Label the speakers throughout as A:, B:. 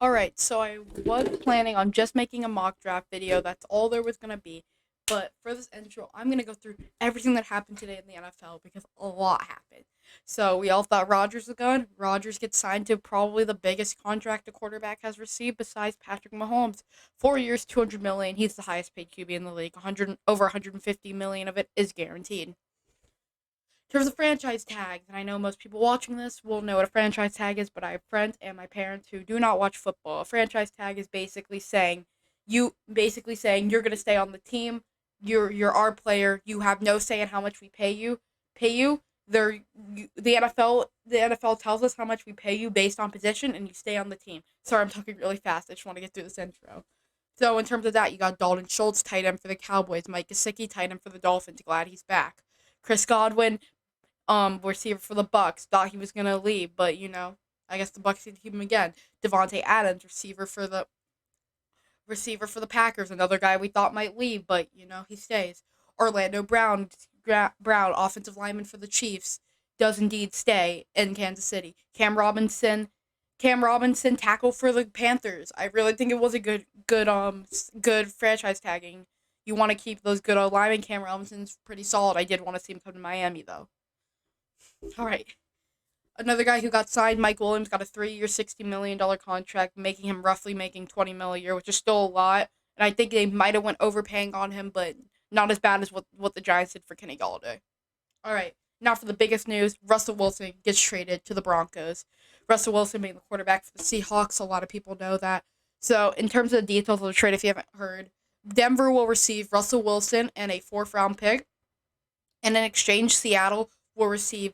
A: Alright, so I was planning on just making a mock draft video. That's all there was going to be. But for this intro, I'm going to go through everything that happened today in the NFL because a lot happened. So we all thought Rodgers was going. Rodgers gets signed to probably the biggest contract a quarterback has received besides Patrick Mahomes. 4 years, $200 million. He's the highest paid QB in the league. Over $150 million of it is guaranteed. In terms of franchise tags, and I know most people watching this will know what a franchise tag is, but I have friends and my parents who do not watch football. A franchise tag is basically saying you're going to stay on the team. You're our player. You have no say in how much we pay you. The NFL tells us how much we pay you based on position, and you stay on the team. Sorry, I'm talking really fast. I just want to get through this intro. So in terms of that, you got Dalton Schultz, tight end for the Cowboys. Mike Gesicki, tight end for the Dolphins. Glad he's back. Chris Godwin, receiver for the Bucks. Thought he was gonna leave, but I guess the Bucks need to keep him again. Devontae Adams, receiver for the Packers. Another guy we thought might leave, but he stays. Orlando Brown, offensive lineman for the Chiefs, does indeed stay in Kansas City. Cam Robinson, tackle for the Panthers. I really think it was a good franchise tagging. You want to keep those good old linemen. Cam Robinson's pretty solid. I did want to see him come to Miami though. All right. Another guy who got signed, Mike Williams, got a 3-year, $60 million contract, making him roughly making $20 million a year, which is still a lot. And I think they might have went overpaying on him, but not as bad as what the Giants did for Kenny Galladay. All right. Now for the biggest news, Russell Wilson gets traded to the Broncos. Russell Wilson being the quarterback for the Seahawks, a lot of people know that. So in terms of the details of the trade, if you haven't heard, Denver will receive Russell Wilson and a 4th-round pick. And in exchange, Seattle will receive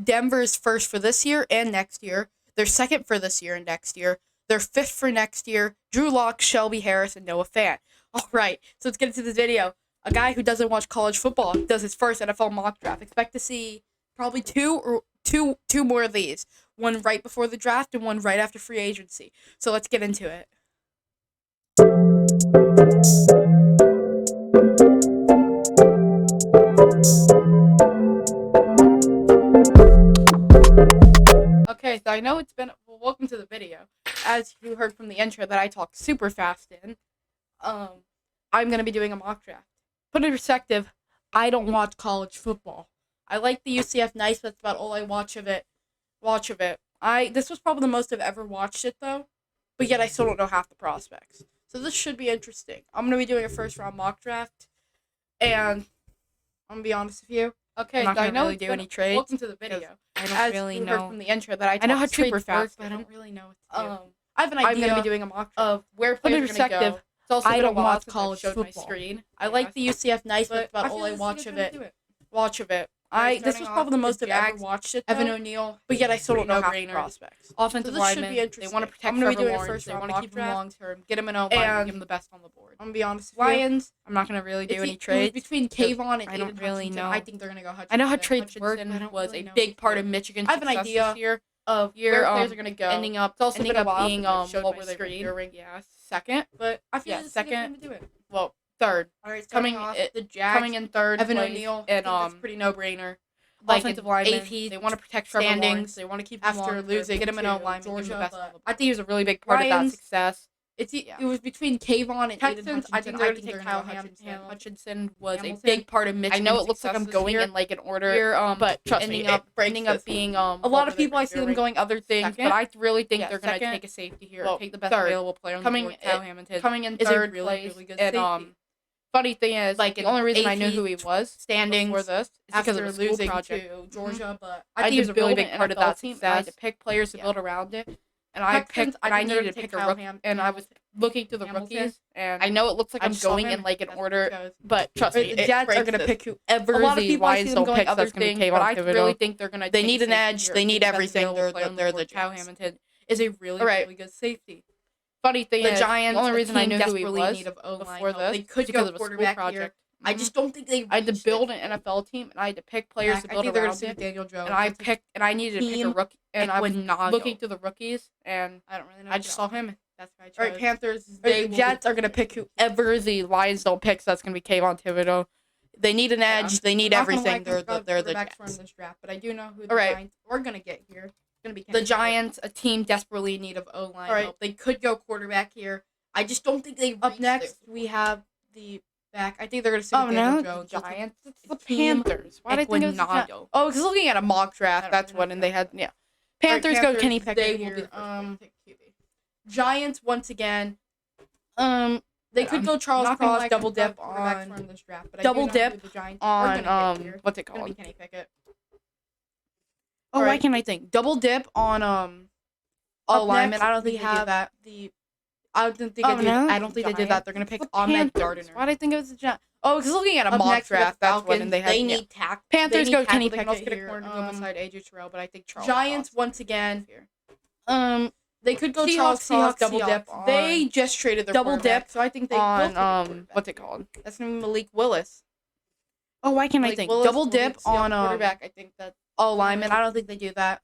A: Denver's first for this year and next year, their second for this year and next year, their 5th for next year, Drew Lock, Shelby Harris, and Noah Fant. All right, so let's get into this video. A guy who doesn't watch college football does his first NFL mock draft. Expect to see probably two more of these. One right before the draft and one right after free agency. So let's get into it. Okay, so I know it's been... Well, welcome to the video. As you heard from the intro that I talked super fast in, I'm going to be doing a mock draft. Put in perspective, I don't watch college football. I like the UCF Knights, but that's about all I watch of it. This was probably the most I've ever watched it, though, but yet I still don't know half the prospects. So this should be interesting. I'm going to be doing a first-round mock draft, and I'm going to be honest with you. Okay,
B: I'm not
A: so I
B: gonna
A: know
B: really
A: it's
B: do
A: been...
B: any trades,
A: Welcome to the video.
B: I don't
A: As
B: really
A: you heard
B: know.
A: from the intro that I
B: I know how
A: talked super
B: trades
A: fast,
B: work,
A: but I don't really know what to do.
B: I have an
A: I'm
B: idea
A: going to be doing a mock draft
B: of where
A: Put in
B: players are going to
A: perspective,
B: go. It's also
A: I
B: been a
A: don't
B: while
A: watch
B: since I've
A: college
B: showed my
A: football.
B: screen.
A: I like the UCF Knights, but that's about all I watch of it. Watch of it. This was probably the most I've ever watched it,
B: Evan
A: though,
B: O'Neal,
A: but yet I still don't know half the
B: no-brainer.
A: prospects.
B: Offensive
A: So this should
B: lineman,
A: be
B: they
A: interesting.
B: want to protect
A: I'm gonna be
B: Trevor
A: doing a
B: Lawrence. They
A: first-round
B: want to
A: mock
B: keep him
A: draft.
B: long term. Get him an O-line and
A: And
B: give him the best on the board.
A: I'm gonna be honest with you. Lions,
B: I'm not going to really do any
A: it was
B: trades.
A: between Kayvon and
B: I don't
A: Aiden
B: really
A: Hutchinson.
B: know.
A: I think they're gonna go Hutchinson.
B: I know how trades work.
A: Hutchinson
B: Was
A: really
B: a
A: know
B: big
A: what
B: part
A: to
B: of
A: do.
B: Michigan's
A: I have an
B: success
A: idea
B: this year.
A: of
B: Year,
A: where players are gonna go.
B: Ending up,
A: It's also
B: ending
A: been a
B: up
A: while
B: being
A: since I've showed
B: what
A: my
B: were they
A: screen.
B: ranking? Yeah, second,
A: But I feel
B: yeah,
A: this is a good
B: second.
A: time to do it.
B: Well, third.
A: All right,
B: Coming
A: the Jags.
B: coming in third.
A: Evan
B: place,
A: O'Neal,
B: and
A: that's pretty no-brainer.
B: like
A: Offensive
B: an
A: lineman,
B: AP. They want to protect Trevor
A: standings,
B: Lawrence. They want to keep him
A: after
B: long
A: losing
B: Get him an
A: to
B: O-line. Give him the
A: Georgia,
B: best
A: but
B: on the board. I think he was a really big part of that
A: Lions,
B: success.
A: It was between Kayvon and
B: Texans,
A: Aiden
B: I think
A: Hutchinson.
B: they're going to take Kyle Hutchinson was a big part of Michigan. I know it looks like I'm going in like an order, but trust me, ending up being
A: a lot of people I see them going other things,
B: but I really think
A: Yeah,
B: they're going to
A: second.
B: take a safety here,
A: Well,
B: take the best
A: third.
B: available player on the board, Kyle Hamilton.
A: Coming in
B: is
A: third
B: a really,
A: place,
B: good
A: and
B: safety. Funny thing is,
A: like
B: the
A: an
B: only reason I
A: AP
B: knew who he was
A: standings
B: before this is
A: after
B: because of a school
A: losing
B: project.
A: to Georgia, but
B: I think he was a really big part of that
A: team.
B: team. I had to pick players to
A: Yeah.
B: build around it, and
A: Texans,
B: I
A: think they're
B: needed to
A: gonna
B: pick
A: take
B: a
A: Kyle
B: rookie, and I was looking through the
A: Hamilton.
B: rookies, and
A: I know it looks like
B: I'm
A: I'm
B: going
A: going
B: in like an order,
A: but
B: trust me,
A: the Jets are going to pick whoever
B: a lot of
A: the
B: people I see
A: Lions
B: them
A: don't
B: going
A: pick.
B: other
A: That's going to
B: things,
A: be
B: but I
A: Kayvon
B: really
A: Thibodeau.
B: think they're going to.
A: They need an edge. They need everything. They're the
B: Kyle
A: Jets.
B: Hamilton is a really,
A: All right.
B: really good safety. Funny thing
A: The
B: is,
A: Giants,
B: the only
A: a
B: reason I
A: team
B: knew who he
A: desperately
B: was
A: in need of O-line
B: before
A: help.
B: this
A: They could
B: because
A: go
B: of a school
A: quarterback
B: project.
A: here. I just don't think they
B: I had to
A: reached
B: build
A: it.
B: an NFL team, and I had to pick players to
A: I
B: build
A: think they're
B: around
A: going to see
B: it.
A: Daniel Jones.
B: And I needed to pick a
A: team,
B: rookie, and I was
A: Equinago.
B: looking through the rookies, and
A: I don't really know.
B: I just saw him.
A: That's what I chose.
B: All right, Panthers.
A: The Jets are going to pick whoever the Lions don't pick, so that's going to be Kayvon Thibodeau. They need an edge. They need everything. They're the
B: Jets.
A: This draft, but I do know who the
B: All right.
A: Giants are going to get here.
B: gonna be the Giants, a team desperately in need of O-line help. They could go quarterback here. I just don't think they.
A: Up next, we have the back. I think they're gonna stick with Daniel Jones.
B: The Giants. It's the Panthers. Why did I think it was the Giants? Oh, because looking at a mock draft, that's what, and they had Panthers go Kenny Pickett here.
A: Giants once again. They could go Charles Cross, double dip on this draft, but double dip
B: on what's it called?
A: Kenny Pickett.
B: Oh, why can't I think?
A: Double dip on lineman. I don't think they did that. I don't think they did that. They're gonna pick Ahmed Gardner.
B: Why did I think it was the Giants? Oh, because looking at a mock draft, that's what, and
A: they need tackle.
B: Panthers go Kenny Pickett
A: here. Go beside AJ Terrell, but I think Charles.
B: Giants once again.
A: They could go Charles Cross, double dip.
B: They just traded their
A: double dip, so I think they
B: on what's it called?
A: That's gonna be Malik Willis.
B: Oh, why can't I think?
A: Double dip on
B: quarterback. I think that
A: lineman. I don't think they do that.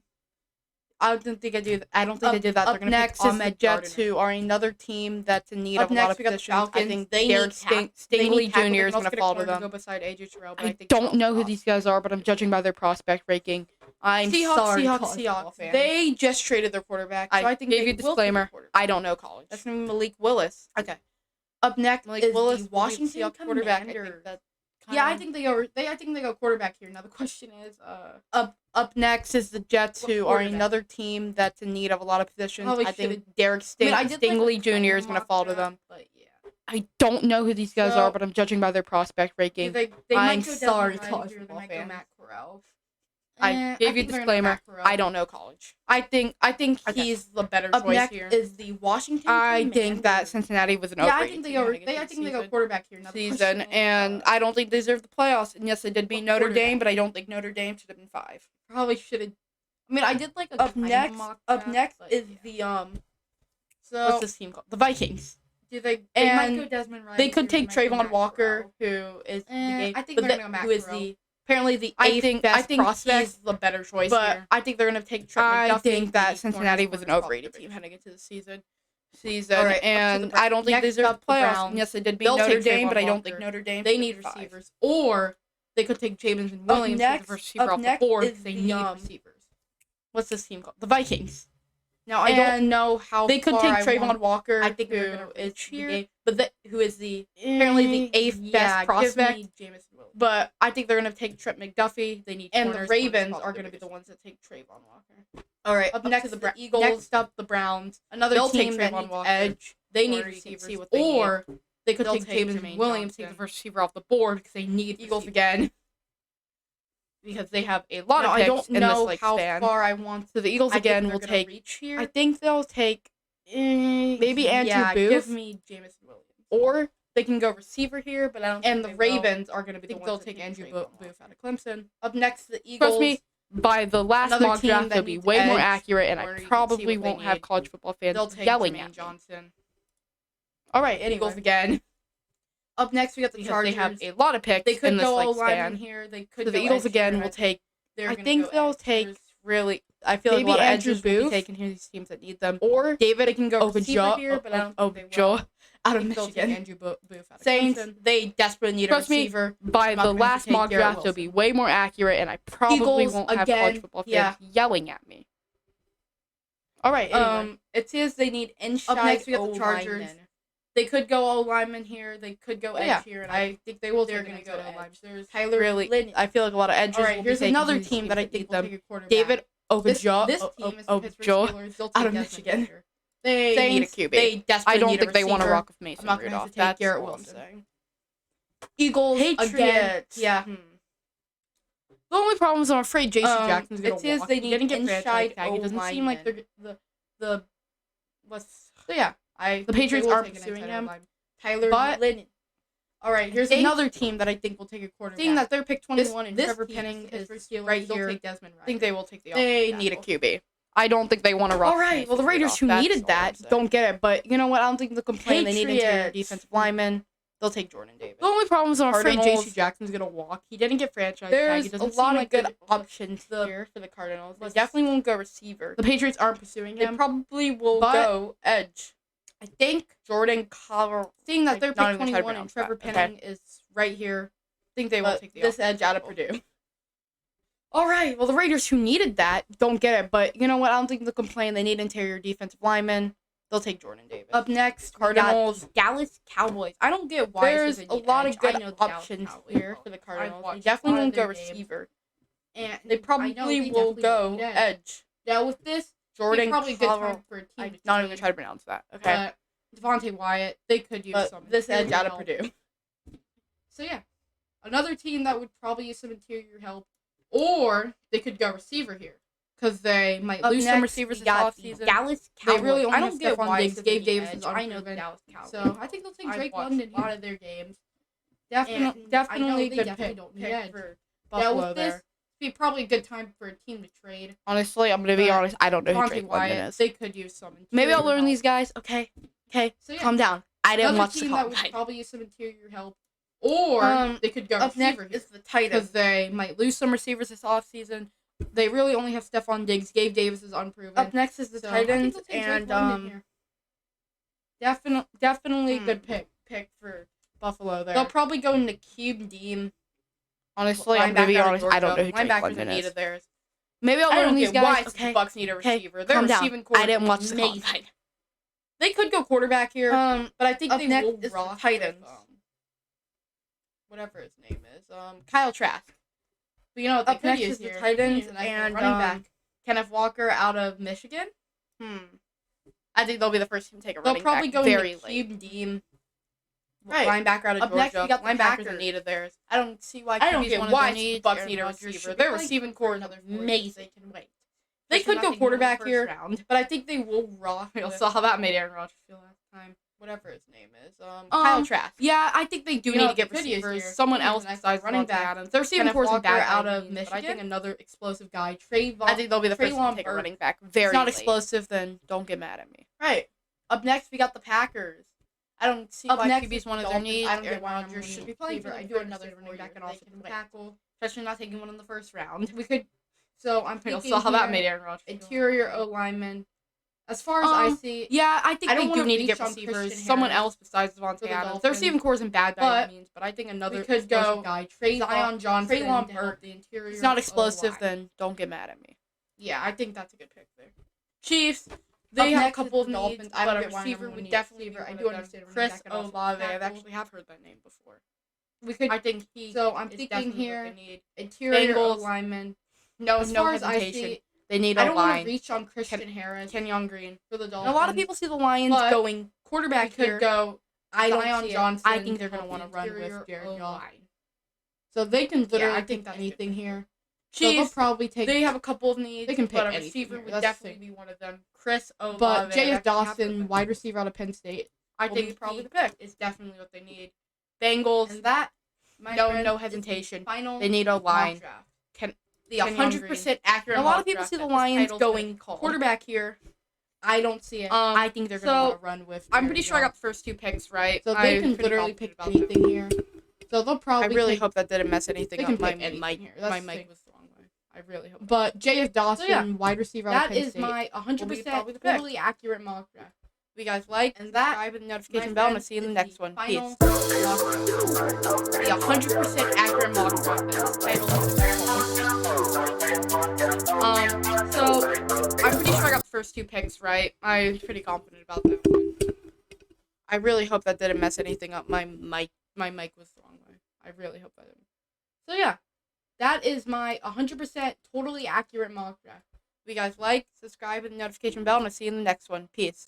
A: I don't think they do that.
B: They're gonna
A: next
B: pick
A: is the Jets, who are another team that's in need of a lot of positions.
B: I think Derek Stingley Jr. is gonna fall to them.
A: Go beside AJ Terrell, but
B: I don't know who these guys are, but I'm judging by their prospect ranking. I'm sorry,
A: Seahawks. They just traded their quarterback, so I think
B: gave you a disclaimer. I don't know college.
A: That's gonna be Malik Willis.
B: Okay.
A: Up next
B: Malik
A: is
B: Willis,
A: the Washington
B: quarterback.
A: I think they go quarterback here. Now the question is, up next is the Jets, who are another team that's in need of a lot of positions. I think Derek Stingley Jr. is going to fall to them.
B: But yeah, I don't know who these guys are, but I'm judging by their prospect ranking.
A: I'm sorry, college football fans.
B: I gave you a disclaimer. I don't know college.
A: I think he's the better choice here.
B: Is the Washington?
A: I think that Cincinnati was an overrated
B: team. I think they go quarterback here.
A: Season, and I don't think they deserve the playoffs. And yes, they did beat Notre Dame, but I don't think Notre Dame should have been 5.
B: Probably should have. I mean, I did like a
A: up next is the
B: So what's this team called? The Vikings.
A: They
B: might go Desmond Riley.
A: They could take Trayvon Walker, who is
B: I think they're gonna go Matt Corral.
A: Apparently the eighth best prospect.
B: He's the better choice
A: but
B: here.
A: I think they're going to take Trent McDuffie.
B: I think that Cincinnati was an overrated team heading into the season.
A: Right,
B: and I don't think they deserve the playoffs.
A: Yes, they did beat Notre Dame, but I don't think Notre Dame.
B: They need receivers. Or they could take Jameson Williams as the first receiver off the board because they need receivers.
A: What's this team called? The Vikings.
B: Now, I don't know how
A: they could take Trayvon Walker.
B: I think they're going to
A: is
B: here,
A: but who is apparently the 8th best prospect. But I think they're going to take Trent McDuffie.
B: They need
A: and the Ravens are going to be the ones that take Trayvon Walker. All right, up next the Eagles.
B: Next up, the Browns.
A: Another team that needs edge. They need receivers.
B: Or
A: they could take Jameson Williams,
B: take the first receiver off the board because they need
A: Eagles again.
B: Because they have a lot of picks.
A: I don't know how far I want.
B: So the Eagles again will take.
A: I think they'll take maybe Andrew Booth.
B: Give me Jameson Williams.
A: Or they can go receiver here, but I don't.
B: And the Ravens are going to be the ones
A: they'll take Andrew Booth out of Clemson.
B: Up next, the Eagles.
A: Trust me, by the last mock draft, they'll be way more accurate, and I probably won't have college football fans yelling at
B: Johnson.
A: All right, Eagles again.
B: Up next, we got the Chargers.
A: They have a lot of picks.
B: They could
A: in this,
B: go
A: span.
B: Here. They could.
A: So the Eagles again will take. I think they'll take really. I feel like a lot of edges will be taken here. These teams that need them.
B: Or
A: David can go receiver
B: here, but I don't think they
A: will. Out of Michigan.
B: Andrew Booth out of
A: Saints,
B: Clemson.
A: they desperately need a receiver.
B: By the last mock draft, they'll be way more accurate, and I probably won't have college football fans yelling at me.
A: All right. Anyway.
B: It says they need inside.
A: Up next, we got the Chargers.
B: They could go O lineman here. They could go edge here, and
A: I think they will.
B: They're going to go edge.
A: There's Tyler. Really, I feel like a lot of edges.
B: All right, here's another team that I think them.
A: David Ogunjobi.
B: This team is the Pittsburgh Steelers.
A: Out of Michigan.
B: They need a QB.
A: They desperately
B: I don't
A: need
B: think they want to rock with
A: Mason
B: Rudolph.
A: That's
B: Garrett
A: Wilson.
B: Wilson.
A: Eagles again.
B: Yeah.
A: The only problem is I'm afraid J.C. Jackson's going to walk.
B: They need inside
A: tag. It doesn't seem like they're the
B: what's.
A: So yeah,
B: the Patriots aren't pursuing him.
A: Tyler Linton.
B: All right, here's another team that I think will take a quarterback.
A: Seeing that they're pick 21 and
B: this
A: Trevor Penning is
B: right
A: here,
B: take Desmond Riley.
A: I think they will take the
B: They need a QB. I don't think they want to rock.
A: All right, well, the Raiders who needed that don't get it, but you know what? I don't think they'll complain. They need interior defensive linemen. They'll take Jordan Davis.
B: The only problem is I'm afraid
A: J.C. Jackson's going to walk. He didn't get franchise tag.
B: There's a lot of good
A: options here for the Cardinals.
B: They definitely won't go receiver.
A: The Patriots aren't pursuing him.
B: They probably will go edge.
A: I think
B: Jordan Colorado.
A: Seeing that they're pick 21 and Trevor Penning is right here, I think they will take this edge out of Purdue. All right. Well, the Raiders, who needed that, don't get it. But you know what? I don't think they'll complain. They need interior defensive linemen. They'll take Jordan Davis. Up next, Cardinals, Dallas Cowboys. I don't get why there's a lot of good options here for the Cardinals. They definitely won't go receiver, and they probably will go edge. Now with this, Jordan probably good time for a team. I'm not even gonna try to pronounce that. Okay. Devontae Wyatt, they could use some. This edge out of Purdue. So yeah, another team that would probably use some interior help, or they could go receiver here. Because they might lose some receivers this offseason. Dallas Cowboys. They really only have Stephon Diggs. Gabe Davis is unproven. Dallas Cowboys. So I think they'll take Drake London a lot of their games. Definitely good pick for Buffalo there. Be probably a good time for a team to trade. Honestly, I'm gonna be honest. I don't know who Drake London is. They could use some. Maybe I'll learn these guys. Okay. So, yeah. Calm down. I didn't watch the combine. That would probably use some interior help. Or they could go up receiver next is the Titans. Because they might lose some receivers this offseason. They really only have Stephon Diggs. Gabe Davis is unproven. Up next is the Titans, and definitely a good pick for Buffalo there. They'll probably go Nakeem Dean. Honestly, I'm gonna be honest. I don't know who Drake London is. Maybe I'll learn these guys. Why the Bucks need a receiver? They're receiving core. I didn't watch the combine. They could go quarterback here, but I think they will rock Titans. Whatever his name is, Kyle Trask. But you know what they could use here? The Titans and running back Kenneth Walker out of Michigan. I think they'll be the first team to take a running back. They'll probably go very late. Dean. Right. Linebacker out of Georgia. Next, we got the linebackers are needed theirs. I don't see why. I don't get why the Bucks need a receiver. Their receiving core is amazing. They can wait. They could go quarterback here, but I think they will rock. We saw how that made Aaron Rodgers feel last time. Whatever his name is, Kyle Trask. Yeah, I think they do need to get receivers. Someone else besides running back. Adams. Their receiving core is bad out of Michigan. But I think another explosive guy, Trayvon. I think they'll be the first one to take a running back. Very. If it's not explosive, then don't get mad at me. Right. Up next, we got the Packers. I don't see why QB's one of their needs. I don't get why Rodgers should be playing. I do another running back and also can tackle. Especially not taking one in the first round. We could. So I'm thinking saw how that made Aaron Rodgers. Interior O lineman. As far as I see, yeah, I think they do need to get receivers. Someone else besides Devontae Adams. Their receiving core isn't bad by any means, but I think another could go guy, Zion Johnson, Treylon Burke. The interior. It's not explosive, then don't get mad at me. Yeah, I think that's a good pick there. Chiefs. They have a couple of Dolphins. I don't get receiver would definitely. I do understand. Chris Olave. I've actually heard that name before. We could. I think he. So I'm thinking here. Interior lineman. No hesitation. They need a line. I don't want to reach on Christian Harris, Kenyon Green for the Dolphins. And a lot of people see the Lions going quarterback here. Could go Zion Johnson. I think they're going to want to run with Jared Goff. So they can literally pick anything here. So they'll probably take. They have a couple of needs. They can pick a receiver would definitely be one of them. Chris Olave. But J.S. Dawson, wide receiver out of Penn State. I think probably the pick is definitely what they need. Bengals. And that. No hesitation. They need a line. The 100% accurate. A lot of people see the Lions going quarterback here. I don't see it. I think they're going to want to run with. I'm pretty sure I got the first two picks right. So they can literally pick anything here. So they'll probably. I really hope that didn't mess anything up. My mic was the wrong way. I really hope. But J.S. Dawson, wide receiver. That is my 100% totally accurate mock draft. If you guys like and subscribe and the notification bell, and I'll see you in the next one. Peace. The 100% accurate mock draft. So I'm pretty sure I got the first two picks right. I'm pretty confident about that one. I really hope that didn't mess anything up. My mic was the wrong way. I really hope that didn't. So yeah, that is my 100% totally accurate mock draft. If you guys like, subscribe, and the notification bell, and I'll see you in the next one. Peace.